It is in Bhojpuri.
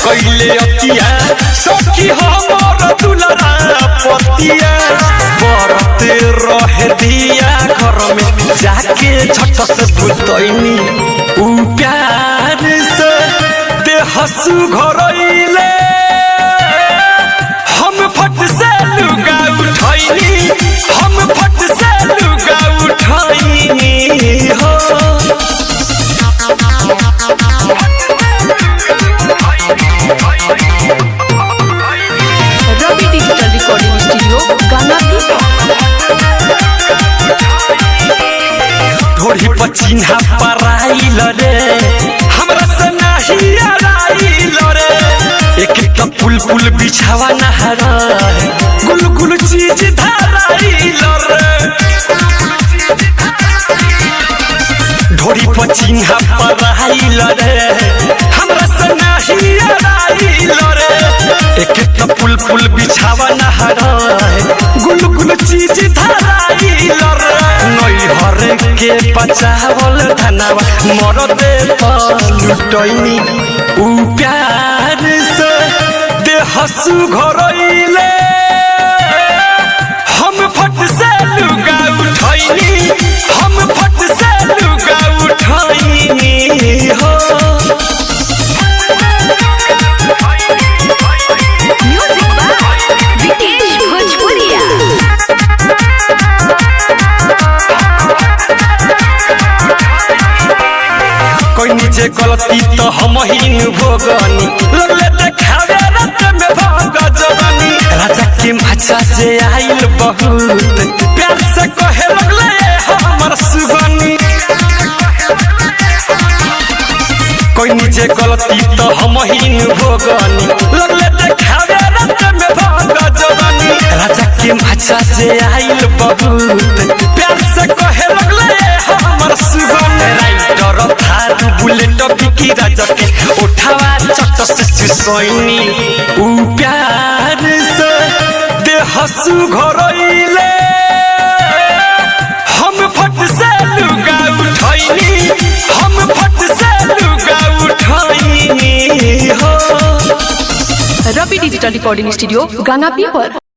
कैले अतिया सखी हमर दुलरा पतिया बरते रह दिया घर में जाके झट से भूतैनी उ प्यार से देहसु घरइले हम फट से लुगा उठैनी हम फट से लुगा उठैनी हो रवि डिजिटल रिकॉर्डिंग स्टूडियो गाना ढोड़ी पर चिन्हा पराइल रे हमरा से नाही आइल रे एक एक पुल पुल बिछावा नहर गुल गुल चीज धराइल रे ढोड़ी पर चिन्हा पराइल रे हमरा से नाही आइल रे एक एक पुल पुल बिछावा नहर गुल गुल चीज धराइल रे नई हर के बचावल धनवा मर दे लुटैनी उ प्यार से देहसु घरइले हम फट से लुगा उठैनी हम फट से लुगा उठैनी हो म्यूजिक बाय विकेश भोजपुरिया। कोई नीचे गलती तो हम ही भोगनी लगले देखावे रात में भाग जवानी राजा के माचा से आइल बहुत प्यार से कहे लगले हमर सुगनी कोई नीचे गलती तो हम ही भोगनी लगले देखावे रात में भाग जवानी राजा के माचा से आइल बहुत प्यार से कहे लगले हमर सुगनी राइटर थारू बुलेट बिकी राजा के उठावा चट से चुसैनी उ प्यार से देहसु घरइले हम फट से लुगा उठैनी हम फट से लुगा उठैनी हो रवि डिजिटल रिकॉर्डिंग स्टूडियो गाना पर